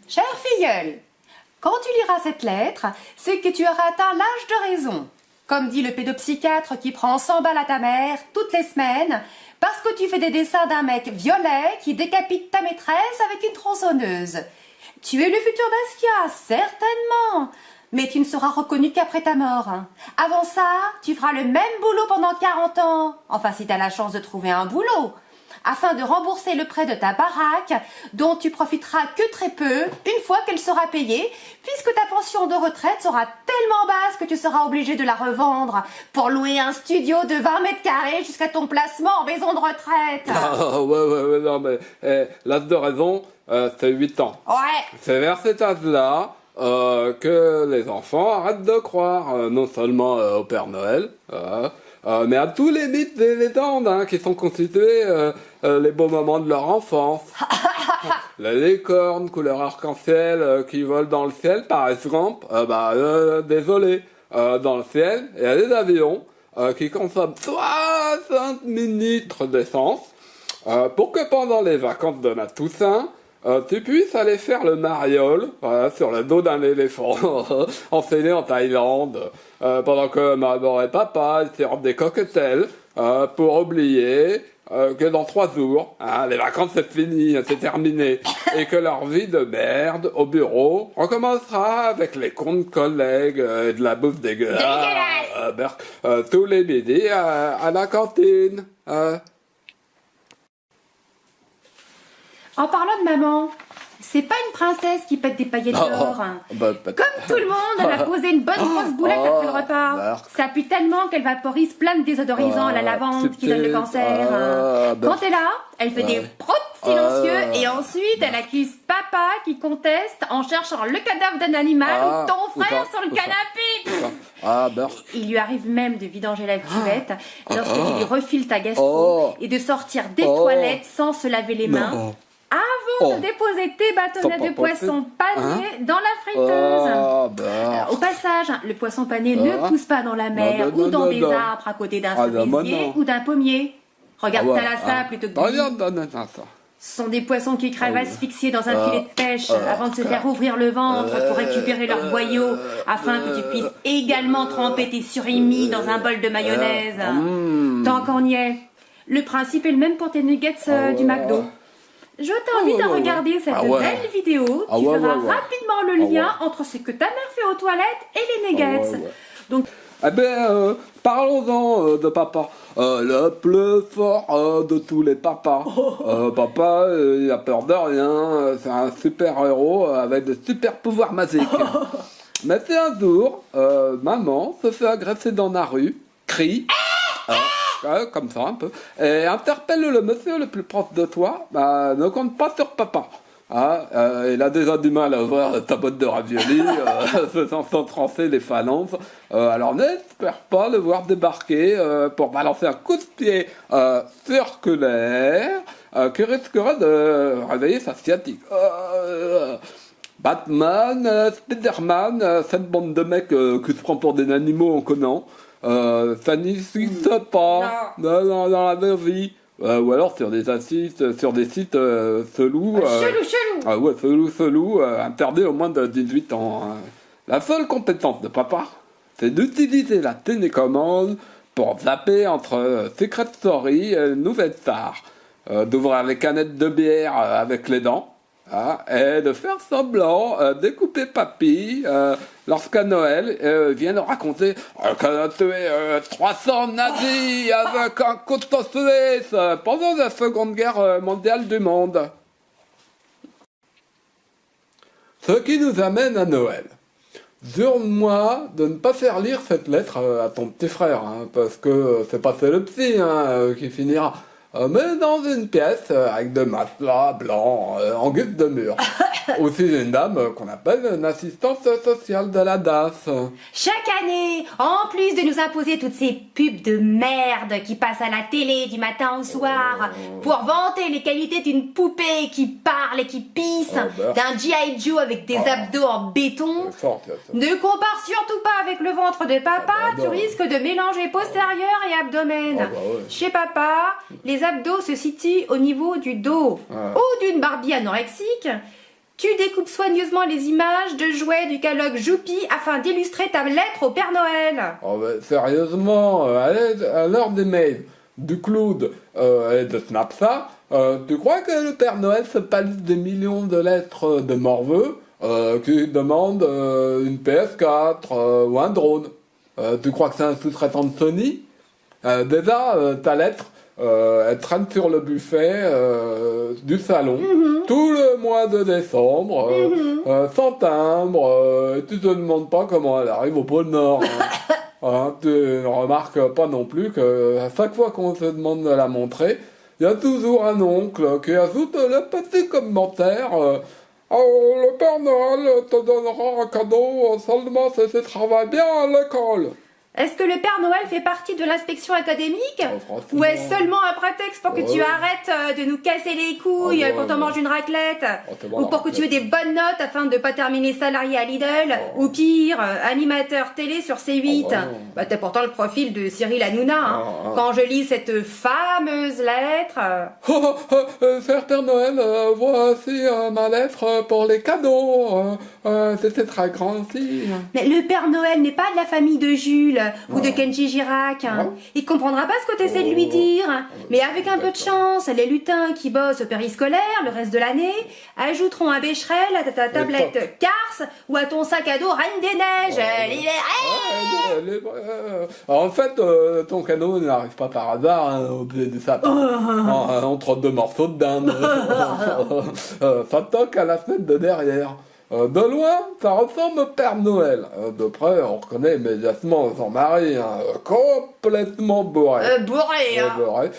Chère filleule, quand tu liras cette lettre, c'est que tu auras atteint l'âge de raison. Comme dit le pédopsychiatre qui prend 100 balles à ta mère toutes les semaines, parce que tu fais des dessins d'un mec violet qui décapite ta maîtresse avec une tronçonneuse. Tu es le futur Basquiat, certainement, mais tu ne seras reconnu qu'après ta mort. Avant ça, tu feras le même boulot pendant 40 ans, enfin si tu as la chance de trouver un boulot, afin de rembourser le prêt de ta baraque, dont tu profiteras que très peu, une fois qu'elle sera payée, puisque ta pension de retraite sera tellement basse que tu seras obligé de la revendre pour louer un studio de 20 mètres carrés jusqu'à ton placement en maison de retraite. Ouais, non, mais l'âge de raison, c'est 8 ans. Ouais. C'est vers cet âge-là que les enfants arrêtent de croire non seulement au Père Noël, mais à tous les mythes et légendes qui sont constitués les beaux moments de leur enfance. La licorne couleur arc-en-ciel qui vole dans le ciel, par exemple, désolé, dans le ciel, il y a des avions qui consomment 60 litres d'essence pour que pendant les vacances de la Toussaint, tu puisses aller faire le mariole sur le dos d'un éléphant, enseigné en Thaïlande, pendant que maman et papa servent des cocktails pour oublier que dans 3 jours, les vacances c'est fini, c'est terminé, et que leur vie de merde au bureau recommencera avec les comptes collègues et de la bouffe dégueulasse tous les midis à la cantine. En parlant de maman, c'est pas une princesse qui pète des paillettes d'or. Comme tout le monde, elle a posé une bonne grosse boulette après le repas. Ça pue tellement qu'elle vaporise plein de désodorisants à la lavande qui donne le cancer. Quand elle est là, elle fait des proutes silencieux et ensuite elle accuse papa qui conteste en cherchant le cadavre d'un animal ou ton frère sur le canapé. Il lui arrive même de vidanger la cuvette lorsque tu lui refiles ta gastro et de sortir des toilettes sans se laver les mains. Avant de déposer tes bâtonnets de poisson pané dans la friteuse. Au passage, le poisson pané ne pousse pas dans la mer ou dans des arbres à côté d'un cerisier ou d'un pommier. Regarde Thalassa plutôt que lui. Ce sont des poissons qui crèvent asphyxiés dans un filet de pêche avant de se faire ouvrir le ventre pour récupérer leurs boyaux afin que tu puisses également tremper tes surimi dans un bol de mayonnaise. Tant qu'on y est, le principe est le même pour tes nuggets du McDo. Je t'invite à regarder cette belle vidéo qui fera rapidement le lien entre ce que ta mère fait aux toilettes et les nuggets. Donc, parlons-en de papa. Le plus fort de tous les papas. Papa, il a peur de rien. C'est un super héros avec de super pouvoirs magiques. Mais c'est un jour, maman se fait agresser dans la rue, crie. Comme ça un peu, et interpelle le monsieur le plus proche de toi, ne compte pas sur papa. Il a déjà du mal à ouvrir ta boîte de raviolis, se sentant trancer les phalanges, alors n'espère pas le voir débarquer pour balancer un coup de pied circulaire qui risquerait de réveiller sa sciatique. Batman, Spiderman, cette bande de mecs qui se prend pour des animaux en connant. Ça n'existe pas dans la vraie vie. Ou alors sur des sites chelou. Chelou, interdit au moins de 18 ans. La seule compétence de papa, c'est d'utiliser la télécommande pour zapper entre Secret Story et Nouvelle Star. D'ouvrir les canettes de bière avec les dents. Et de faire semblant découper papy lorsqu'à Noël vient de raconter qu'on a tué 300 nazis avec un couteau suisse pendant la Seconde Guerre mondiale du monde. Ce qui nous amène à Noël. Jure-moi de ne pas faire lire cette lettre à ton petit frère, parce que c'est pas le psy qui finira. Mais dans une pièce avec de matelas blancs en guise de mur. Aussi une dame qu'on appelle une assistante sociale de la DAS. Chaque année, en plus de nous imposer toutes ces pubs de merde qui passent à la télé du matin au soir pour vanter les qualités d'une poupée qui parle et qui pisse, d'un G.I. Joe avec des abdos en béton, ne compare surtout pas avec le ventre de papa, tu risques de mélanger postérieur et abdomen. Chez papa, les abdos se situent au niveau du dos ou d'une Barbie anorexique Tu découpes soigneusement les images de jouets du catalogue Joupi afin d'illustrer ta lettre au Père Noël. Oh ben, sérieusement, à l'heure des mails, du Cloud et de Snapchat, tu crois que le Père Noël se passe des millions de lettres de morveux qui demandent une PS4 ou un drone? Tu crois que c'est un sous-traitant de Sony? Déjà, ta lettre, elle traîne sur le buffet du salon tout le mois de décembre, sans timbre, et tu te demandes pas comment elle arrive au pôle Nord. Tu ne remarques pas non plus que à chaque fois qu'on se demande de la montrer, il y a toujours un oncle qui ajoute le petit commentaire oh, le Père Noël te donnera un cadeau seulement si tu travailles bien à l'école. Est-ce que le Père Noël fait partie de l'inspection académique? Ou est-ce seulement un prétexte pour que tu arrêtes de nous casser les couilles quand on mange une raclette? Ou pour que tu aies des bonnes notes afin de ne pas terminer salarié à Lidl? Ou pire, animateur télé sur C8? Bah t'as pourtant le profil de Cyril Hanouna, Quand je lis cette fameuse lettre... Cher Père Noël, voici ma lettre pour les cadeaux. C'était très grand aussi. Mais le Père Noël n'est pas de la famille de Jules ou de Kenji Girac. Il comprendra pas ce que tu essaies de lui dire. Mais avec un peu de chance, les lutins qui bossent au périscolaire le reste de l'année ajouteront un Becherel à ta tablette Cars ou à ton sac à dos Reine des Neiges. En fait, ton cadeau n'arrive pas par hasard au pied du sapin. Entre deux morceaux de dinde. Ça toque à la fenêtre de derrière. De loin, ça ressemble au Père Noël. De près, on reconnaît immédiatement son mari, complètement bourré. Bourré,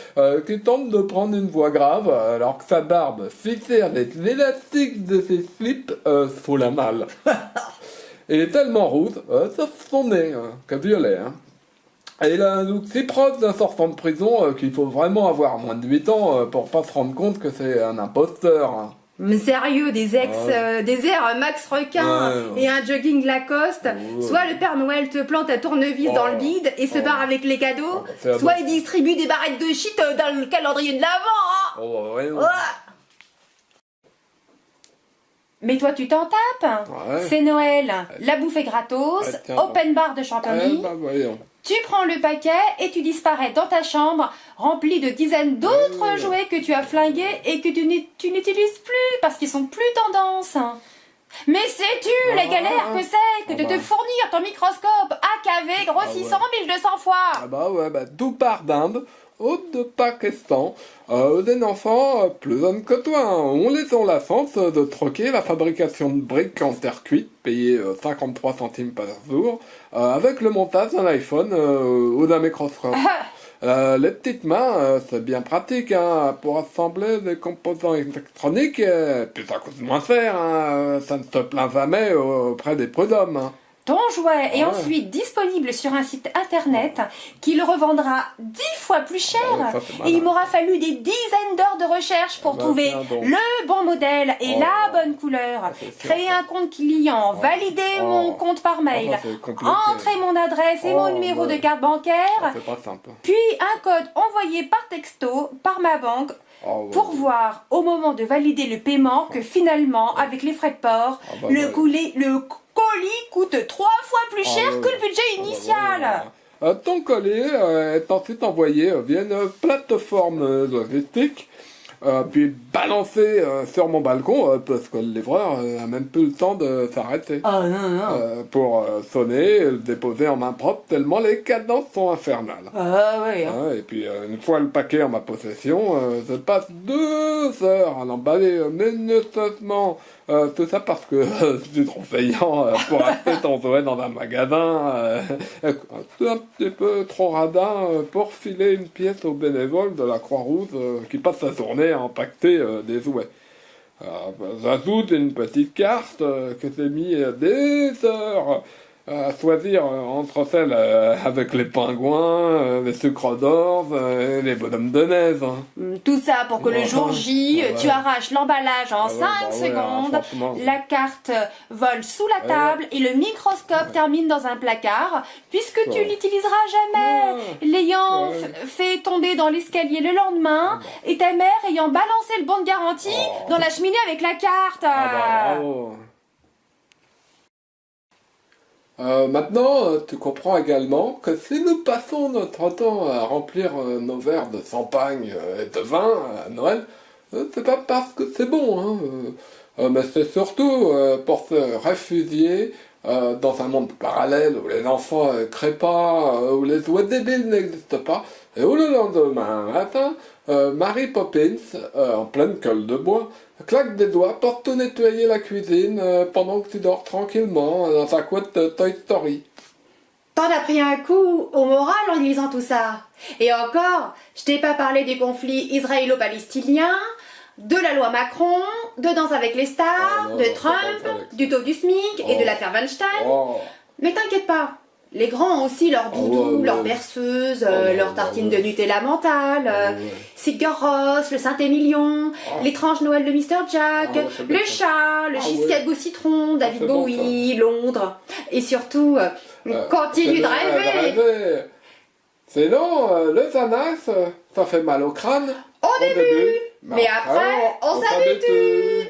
qui tente de prendre une voix grave, alors que sa barbe fixée avec l'élastique de ses slips fout la malle. Il est tellement rouge, sauf son nez, que violet. Et il a un look si proche d'un sortant de prison qu'il faut vraiment avoir moins de 8 ans pour pas se rendre compte que c'est un imposteur. Mais sérieux, des airs Max Requin et un jogging Lacoste, soit le Père Noël te plante un tournevis dans le bide et se barre avec les cadeaux, soit il distribue des barrettes de shit dans le calendrier de l'Avent. Mais toi tu t'en tapes. C'est Noël, la bouffe est gratos, open bar de Chantilly. Tu prends le paquet et tu disparais dans ta chambre, remplie de dizaines d'autres jouets que tu as flingués et que tu n'utilises plus parce qu'ils sont plus tendance. Mais sais-tu la galère que c'est que de te fournir ton microscope AKV grossissant 1200 fois? Tout part d'Inde, hôte de Pakistan, des enfants plus jeunes que toi. On les ont la chance de troquer la fabrication de briques en terre cuite, payée 53 centimes par jour, avec le montage d'un iPhone ou d'un microscope. Les petites mains, c'est bien pratique pour assembler des composants électroniques, et puis ça coûte moins cher, ça ne se plaint jamais auprès des prud'hommes. Ton jouet est ensuite disponible sur un site internet qui le revendra 10 fois plus cher et il m'aura fallu des dizaines d'heures de recherche pour trouver le bon modèle et la bonne couleur, créer un compte client, valider mon compte par mail, entrer mon adresse et mon numéro de carte bancaire, puis un code envoyé par texto par ma banque pour voir au moment de valider le paiement que finalement, avec les frais de port, le colis coûte 3 fois plus cher que le budget initial. Ton colis est ensuite envoyé via une plateforme logistique, puis balancé sur mon balcon, parce que le livreur a même plus le temps de s'arrêter pour sonner et le déposer en main propre, tellement les cadences sont infernales. Et puis une fois le paquet en ma possession, je passe 2 heures à l'emballer minutieusement. Tout ça parce que c'est trop payant pour acheter ton jouet dans un magasin. C'est un petit peu trop radin pour filer une pièce aux bénévoles de la Croix-Rouge qui passe sa journée à empaqueter des jouets. J'ajoute une petite carte que j'ai mis des heures choisir entre celles avec les pingouins, les sucres d'orge et les bonhommes de neige. Hein. Tout ça pour que le jour J, tu arraches l'emballage en 5 secondes, la carte vole sous la table et le microscope termine dans un placard, puisque tu l'utiliseras jamais, l'ayant fait tomber dans l'escalier le lendemain, et ta mère ayant balancé le bon de garantie dans la cheminée avec la carte. Bravo. Maintenant, tu comprends également que si nous passons notre temps à remplir nos verres de champagne et de vin à Noël, c'est pas parce que c'est bon, hein, mais c'est surtout pour se réfugier dans un monde parallèle où les enfants créent pas, où les jouets débiles n'existent pas, et où le lendemain matin, Mary Poppins, en pleine gueule de bois, claque des doigts pour tout nettoyer la cuisine pendant que tu dors tranquillement dans sa couette de Toy Story. T'en as pris un coup au moral en lisant tout ça. Et encore, je t'ai pas parlé du conflit israélo-palestinien, de la loi Macron, de Danse avec les stars, de Trump, du taux du SMIC et de l'affaire Weinstein. Mais t'inquiète pas, les grands ont aussi leur doudou, leur berceuse, leur tartine de Nutella mentale, Sigur Rós, le Saint-Émilion, l'étrange Noël de Mr. Jack, le chat, le Chicago citron, David Bowie, Londres. Et surtout, continue de rêver. Sinon, le Xanax, ça fait mal au crâne. Au début, mais après, on s'habitue.